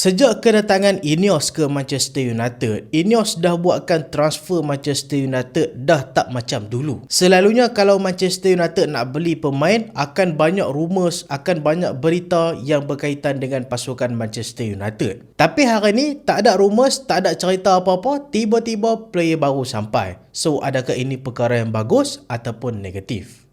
Sejak kedatangan Ineos ke Manchester United, Ineos dah buatkan transfer Manchester United dah tak macam dulu. Selalunya kalau Manchester United nak beli pemain, akan banyak rumours, akan banyak berita yang berkaitan dengan pasukan Manchester United. Tapi hari ni tak ada rumours, tak ada cerita apa-apa, tiba-tiba player baru sampai. So adakah ini perkara yang bagus ataupun negatif?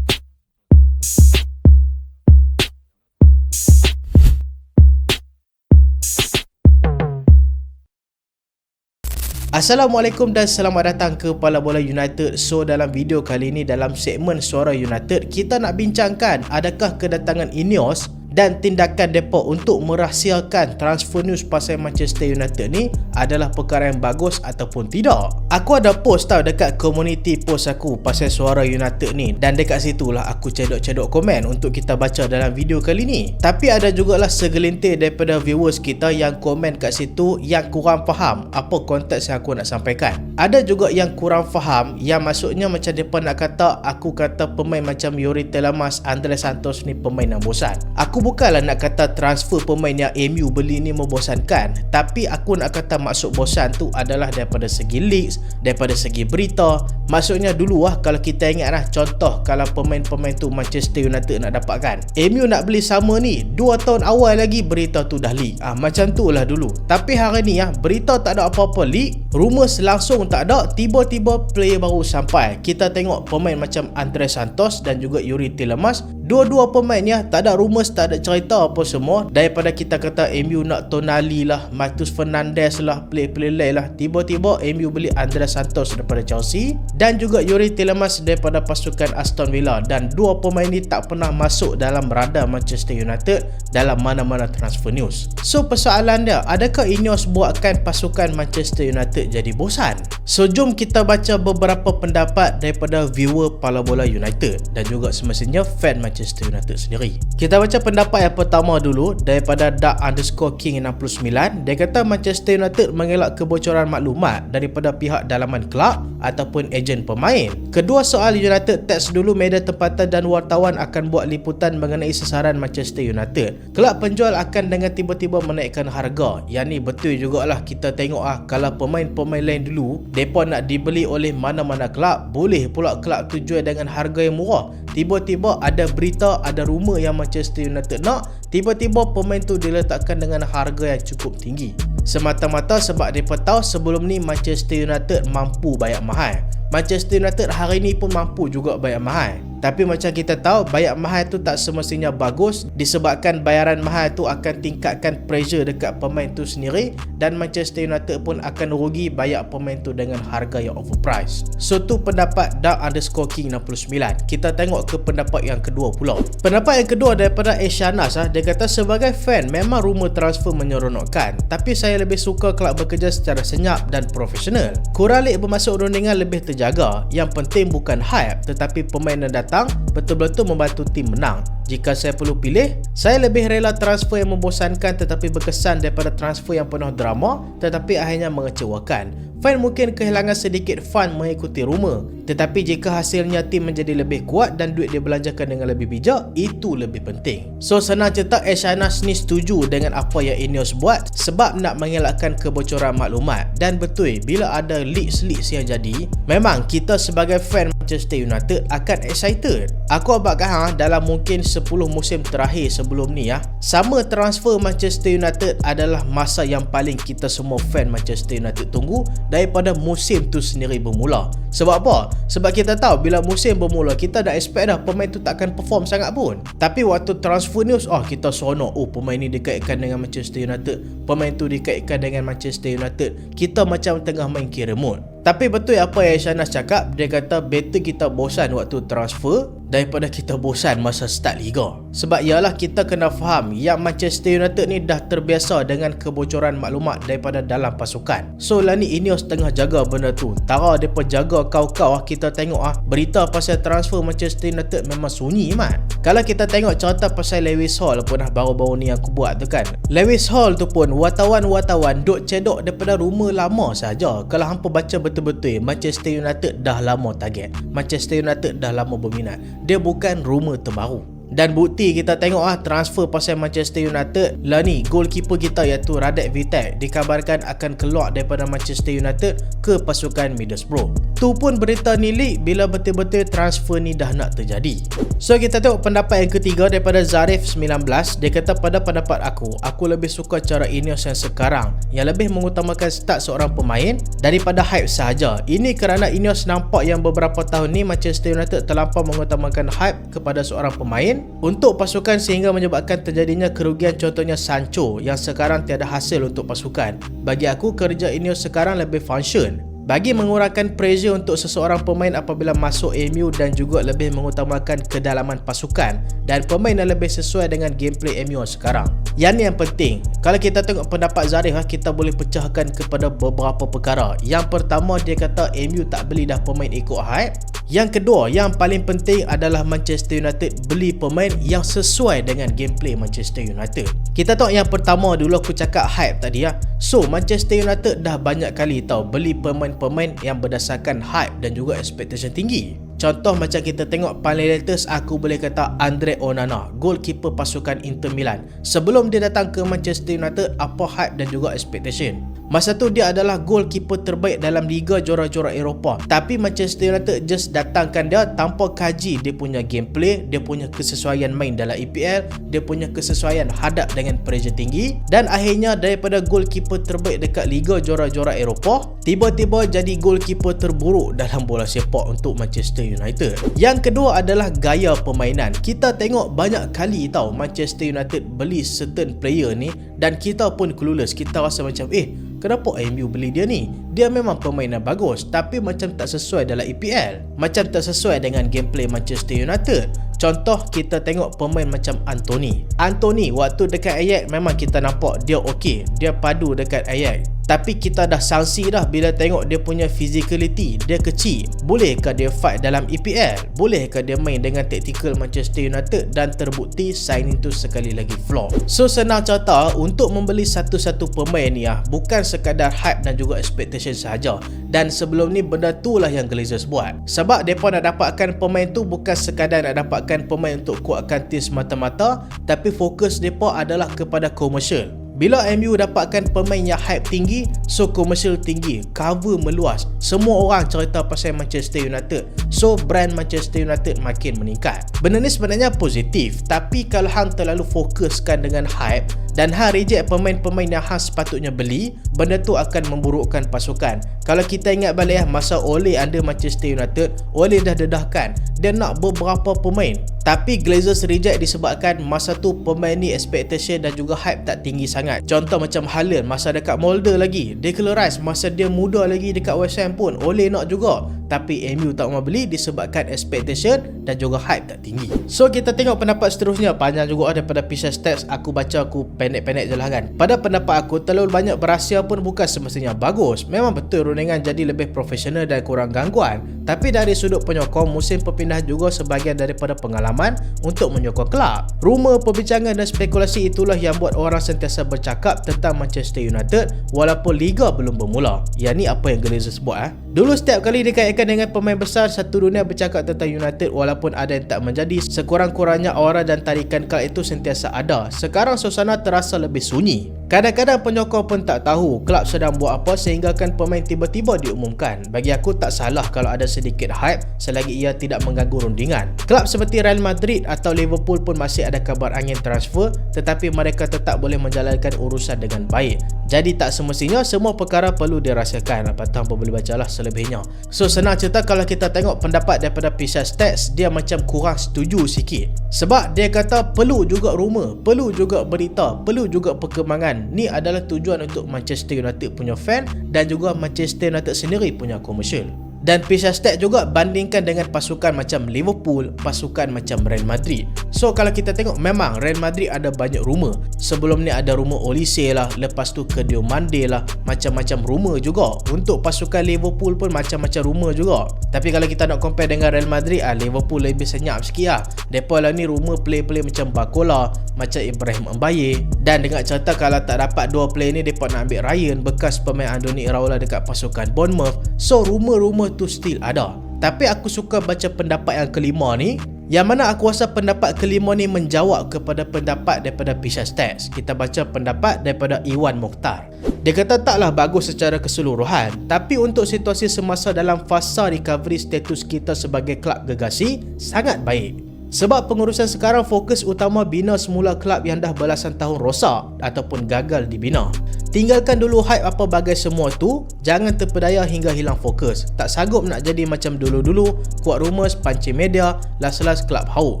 Assalamualaikum dan selamat datang ke Pala Bola United. So dalam video kali ini, dalam segmen Suara United, kita nak bincangkan adakah kedatangan Ineos dan tindakan depa untuk merahsiakan transfer news pasal Manchester United ni adalah perkara yang bagus ataupun tidak. Aku ada post tau dekat community post aku pasal Suara United ni, dan dekat situlah aku cedok-cedok komen untuk kita baca dalam video kali ni. Tapi ada jugalah segelintir daripada viewers kita yang komen kat situ yang kurang faham apa konteks yang aku nak sampaikan. Ada juga yang kurang faham, yang maksudnya macam depa nak kata aku kata pemain macam Youri Tielemans, Andre Santos ni pemain yang bosan. Aku bukanlah nak kata transfer pemain yang MU beli ni membosankan, tapi aku nak kata maksud bosan tu adalah daripada segi leaks, daripada segi berita. Maksudnya dulu kalau kita ingat contoh kalau pemain-pemain tu Manchester United nak dapatkan, MU nak beli sama ni 2 tahun awal lagi berita tu dah leak. Macam tu lah dulu. Tapi hari ni berita tak ada apa-apa leak, rumours langsung tak ada, tiba-tiba player baru sampai. Kita tengok pemain macam Andre Santos dan juga Youri Tielemans, dua-dua pemain tak ada rumours, tak ada cerita apa semua. Daripada kita kata MU nak Tonali lah, Matheus Fernandes lah, player-player lain lah, tiba-tiba MU beli Andre Santos daripada Chelsea dan juga Youri Tielemans daripada pasukan Aston Villa, dan dua pemain ni tak pernah masuk dalam radar Manchester United dalam mana-mana transfer news. So persoalan dia, adakah Ineos buatkan pasukan Manchester United jadi bosan? So jom kita baca beberapa pendapat daripada viewer Pala Bola United dan juga semestinya fan Manchester United sendiri. Kita baca pendapat yang pertama dulu daripada Dark_King69. Dia kata Manchester United mengelak kebocoran maklumat daripada pihak dalaman kelab ataupun ejen pemain. Kedua soal United Tax dulu, media tempatan dan wartawan akan buat liputan mengenai sasaran Manchester United. Kelab penjual akan dengan tiba-tiba menaikkan harga. Yang ni betul jugalah. Kita tengok kalau pemain-pemain lain dulu mereka nak dibeli oleh mana-mana kelab, boleh pula kelab tu jual dengan harga yang murah. Tiba-tiba ada berita, ada rumor yang Manchester United nak, tiba-tiba pemain tu diletakkan dengan harga yang cukup tinggi. Semata-mata sebab mereka tahu sebelum ni Manchester United mampu bayar mahal. Manchester United hari ni pun mampu juga bayar mahal. Tapi macam kita tahu, bayar mahal tu tak semestinya bagus, disebabkan bayaran mahal tu akan tingkatkan pressure dekat pemain tu sendiri, dan Manchester United pun akan rugi bayar pemain tu dengan harga yang overpriced. So tu pendapat Dark_King69. Kita tengok ke pendapat yang kedua pula. Pendapat yang kedua daripada Eshanas. Dia kata sebagai fan memang rumor transfer menyeronokkan, tapi saya lebih suka kelab bekerja secara senyap dan profesional. Korang lik bermasuk rundingan lebih terjaga. Yang penting bukan hype, tetapi pemain yang datang betul-betul membantu tim menang. Jika saya perlu pilih, saya lebih rela transfer yang membosankan tetapi berkesan daripada transfer yang penuh drama tetapi akhirnya mengecewakan. Fan mungkin kehilangan sedikit fun mengikuti rumor, tetapi jika hasilnya tim menjadi lebih kuat dan duit dibelanjakan dengan lebih bijak, itu lebih penting. So senang cerita, Eshanas ni setuju dengan apa yang Ineos buat sebab nak mengelakkan kebocoran maklumat. Dan betul, bila ada leaks-leaks yang jadi, memang kita sebagai fan Manchester United akan excited. Aku abadkan dalam mungkin 10 musim terakhir sebelum ni sama transfer Manchester United adalah masa yang paling kita semua fan Manchester United tunggu daripada musim tu sendiri bermula. Sebab apa? Sebab kita tahu bila musim bermula kita dah expect pemain tu takkan perform sangat pun. Tapi waktu transfer news kita seronok, pemain ni dikaitkan dengan Manchester United, pemain tu dikaitkan dengan Manchester United. Kita macam tengah main kira remote. Tapi betul apa yang Shanas cakap, dia kata better kita bosan waktu transfer daripada kita bosan masa start liga. Sebab ialah kita kena faham yang Manchester United ni dah terbiasa dengan kebocoran maklumat daripada dalam pasukan. So lah ni Ineos tengah jaga benda tu. Tara mereka jaga kau-kau. Kita tengok berita pasal transfer Manchester United memang sunyi Kalau kita tengok cerita pasal Lewis Hall pun baru-baru ni aku buat tu kan. Lewis Hall tu pun wartawan-wartawan duk cedok daripada rumor lama saja. Kalau hampa baca betul-betul, Manchester United dah lama target, Manchester United dah lama berminat. Dia bukan rumor terbaru. Dan bukti kita tengok transfer pasal Manchester United lah ni, goalkeeper kita iaitu Radek Vitek dikabarkan akan keluar daripada Manchester United ke pasukan Middlesbrough. Tu pun berita ni leak bila betul-betul transfer ni dah nak terjadi. So kita tengok pendapat yang ketiga daripada Zarif19. Dia kata pada pendapat aku lebih suka cara Ineos yang sekarang yang lebih mengutamakan start seorang pemain daripada hype sahaja. Ini kerana Ineos nampak yang beberapa tahun ni Manchester United terlampau mengutamakan hype kepada seorang pemain untuk pasukan sehingga menyebabkan terjadinya kerugian, contohnya Sancho yang sekarang tiada hasil untuk pasukan. Bagi aku kerja Ineos sekarang lebih function bagi mengurangkan pressure untuk seseorang pemain apabila masuk MU dan juga lebih mengutamakan kedalaman pasukan dan pemain yang lebih sesuai dengan gameplay MU sekarang. Yang ni yang penting. Kalau kita tengok pendapat Zarif, kita boleh pecahkan kepada beberapa perkara. Yang pertama, dia kata MU tak beli dah pemain ikut hype. Yang kedua, yang paling penting adalah Manchester United beli pemain yang sesuai dengan gameplay Manchester United. Kita tengok yang pertama dulu, aku cakap hype tadi So Manchester United dah banyak kali beli pemain-pemain yang berdasarkan hype dan juga expectation tinggi. Contoh macam kita tengok paling latest, aku boleh kata Andre Onana, goalkeeper pasukan Inter Milan. Sebelum dia datang ke Manchester United, apa hype dan juga expectation? Masa tu dia adalah goalkeeper terbaik dalam Liga Juara-Juara Eropah. Tapi Manchester United just datangkan dia tanpa kaji dia punya gameplay, dia punya kesesuaian main dalam EPL, dia punya kesesuaian hadap dengan pressure tinggi. Dan akhirnya daripada goalkeeper terbaik dekat Liga Juara-Juara Eropah, tiba-tiba jadi goalkeeper terburuk dalam bola sepak untuk Manchester United. Yang kedua adalah gaya permainan. Kita tengok banyak kali Manchester United beli certain player ni dan kita pun clueless. Kita rasa macam kenapa MU beli dia ni? Dia memang pemain yang bagus tapi macam tak sesuai dalam EPL, macam tak sesuai dengan gameplay Manchester United. Contoh kita tengok pemain macam Anthony waktu dekat Ajax memang kita nampak dia okey, dia padu dekat Ajax. Tapi kita dah sangsi dah bila tengok dia punya physicality, dia kecil. Bolehkah dia fight dalam EPL? Bolehkah dia main dengan tactical Manchester United? Dan terbukti signing tu sekali lagi flop. So senang cerita, untuk membeli satu-satu pemain ni bukan sekadar hype dan juga expectation sahaja. Dan sebelum ni benda tu lah yang Glazers buat. Sebab mereka nak dapatkan pemain tu bukan sekadar nak dapatkan pemain untuk kuatkan tim semata-mata, tapi fokus mereka adalah kepada komersial. Bila MU dapatkan pemain yang hype tinggi, so komersial tinggi, cover meluas, semua orang cerita pasal Manchester United, so brand Manchester United makin meningkat. Benda ni sebenarnya positif, tapi kalau hang terlalu fokuskan dengan hype dan hang reject pemain-pemain yang hang sepatutnya beli, benda tu akan memburukkan pasukan. Kalau kita ingat balik masa Ole under Manchester United, Ole dah dedahkan dia nak beberapa pemain, tapi Glazers reject disebabkan masa tu pemain ni expectation dan juga hype tak tinggi sangat. Contoh macam Haaland masa dekat Molde lagi, Declan Rice masa dia muda lagi dekat West Ham pun Ole nak juga, tapi MU tak mau beli disebabkan expectation dan juga hype tak tinggi. So kita tengok pendapat seterusnya, panjang juga daripada Pisah Stats. Aku baca, aku pendek-pendek je lah kan. Pada pendapat aku, terlalu banyak berahsia pun bukan semestinya bagus. Memang betul rundingan jadi lebih profesional dan kurang gangguan, tapi dari sudut penyokong, musim perpindahan juga sebahagian daripada pengalaman untuk menyokong kelab. Rumor, perbincangan dan spekulasi itulah yang buat orang sentiasa bercakap tentang Manchester United walaupun Liga belum bermula. Yang ni apa yang Glazers buat Dulu setiap kali dikaitkan dengan pemain besar, satu dunia bercakap tentang United walaupun ada yang tak menjadi. Sekurang-kurangnya aura dan tarikan kelab itu sentiasa ada. Sekarang suasana terasa lebih sunyi. Kadang-kadang penyokong pun tak tahu kelab sedang buat apa sehinggakan pemain tiba-tiba diumumkan. Bagi aku tak salah kalau ada sedikit hype selagi ia tidak mengganggu rundingan. Kelab seperti Real Madrid atau Liverpool pun masih ada kabar angin transfer, tetapi mereka tetap boleh menjalankan urusan dengan baik. Jadi tak semestinya semua perkara perlu dirahsiakan. Patang pun boleh bacalah selebihnya. So senang cerita, kalau kita tengok pendapat daripada Pisah Stats, dia macam kurang setuju sikit. Sebab dia kata perlu juga rumor, perlu juga berita, perlu juga perkembangan. Ni adalah tujuan untuk Manchester United punya fan dan juga Manchester United sendiri punya komersial. Dan Pisah Stats juga bandingkan dengan pasukan macam Liverpool, pasukan macam Real Madrid. So kalau kita tengok, memang Real Madrid ada banyak rumor. Sebelum ni ada rumor Olise lah, lepas tu ke Diomande lah, macam-macam rumor juga. Untuk pasukan Liverpool pun macam-macam rumor juga. Tapi kalau kita nak compare dengan Real Madrid, Liverpool lebih senyap sikit lah. Depa lah ni rumor play-play macam Bakola, macam Ibrahim Mbaye. Dan dengan cerita kalau tak dapat dua play ni, depa nak ambil Ryan, bekas pemain Andoni Iraola dekat pasukan Bournemouth. So rumor-rumor tu still ada. Tapi aku suka baca pendapat yang kelima ni. Yang mana aku rasa pendapat kelima ni menjawab kepada pendapat daripada Pisha Stats. Kita baca pendapat daripada Iwan Mokhtar. Dia kata taklah bagus secara keseluruhan, tapi untuk situasi semasa dalam fasa recovery status kita sebagai kelab gergasi sangat baik. Sebab pengurusan sekarang fokus utama bina semula kelab yang dah belasan tahun rosak ataupun gagal dibina. Tinggalkan dulu hype apa bagai semua tu, jangan terpedaya hingga hilang fokus. Tak sanggup nak jadi macam dulu-dulu, kuat rumours, pancing media, las-las kelab hauk.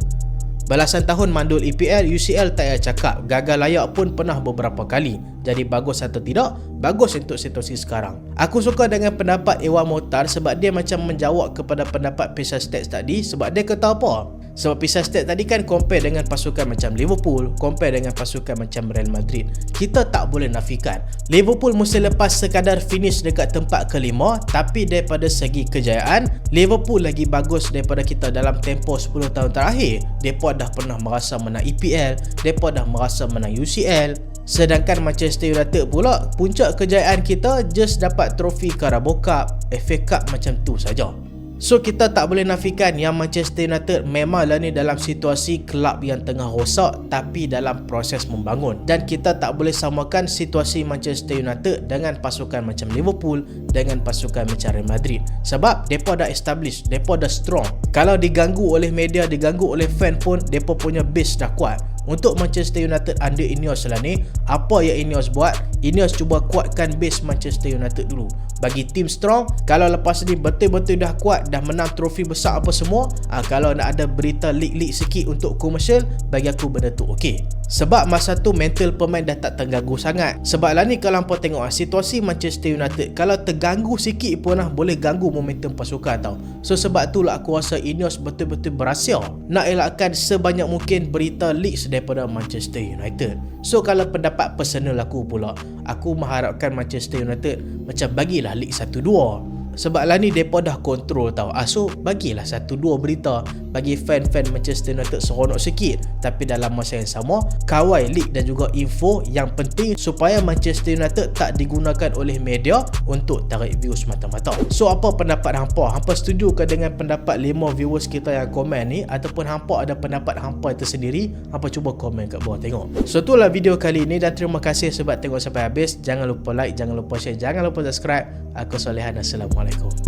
Belasan tahun mandul EPL, UCL tak payah cakap, gagal layak pun pernah beberapa kali. Jadi bagus atau tidak, bagus untuk situasi sekarang. Aku suka dengan pendapat Iwan Mokhtar sebab dia macam menjawab kepada pendapat Pisha Stats tadi. Sebab dia kata apa? Sebab Pisha Stats tadi kan compare dengan pasukan macam Liverpool, compare dengan pasukan macam Real Madrid. Kita tak boleh nafikan Liverpool mesti lepas sekadar finish dekat tempat kelima, tapi daripada segi kejayaan Liverpool lagi bagus daripada kita dalam tempoh 10 tahun terakhir. Mereka dah pernah merasa menang EPL, mereka dah merasa menang UCL. Sedangkan Manchester United pula, puncak kejayaan kita just dapat trofi Carabao Cup, FA Cup macam tu saja. So kita tak boleh nafikan yang Manchester United memanglah ni dalam situasi kelab yang tengah rosak tapi dalam proses membangun. Dan kita tak boleh samakan situasi Manchester United dengan pasukan macam Liverpool, dengan pasukan macam Real Madrid. Sebab mereka dah establish, mereka dah strong. Kalau diganggu oleh media, diganggu oleh fan pun, mereka punya base dah kuat. Untuk Manchester United under Ineos lah ni, apa yang Ineos buat? Ineos cuba kuatkan base Manchester United dulu, bagi tim strong. Kalau lepas ni betul-betul dah kuat, dah menang trofi besar apa semua, kalau nak ada berita leak-leak sikit untuk komersial, bagi aku benda tu okey. Sebab masa tu mental pemain dah tak terganggu sangat. Sebab lah ni kalau hampa tengok situasi Manchester United, kalau terganggu sikit pun boleh ganggu momentum pasukan tau. So sebab tu lah aku rasa Ineos betul-betul berhasil nak elakkan sebanyak mungkin berita leaks daripada Manchester United. So kalau pendapat personal aku pula, aku mengharapkan Manchester United macam bagilah leak 1-2. Sebab lah ni mereka dah kontrol tau. So bagilah 1-2 berita bagi fan-fan Manchester United seronok sikit. Tapi dalam masa yang sama, kawal leak dan juga info yang penting supaya Manchester United tak digunakan oleh media untuk tarik views mata-mata. So apa pendapat hampa? Hampa setuju ke dengan pendapat 5 viewers kita yang komen ni? Ataupun hampa ada pendapat hampa tersendiri? Hampa cuba komen kat bawah tengok. So itulah video kali ni dan terima kasih sebab tengok sampai habis. Jangan lupa like, jangan lupa share, jangan lupa subscribe. Aku Solehan, Assalamualaikum.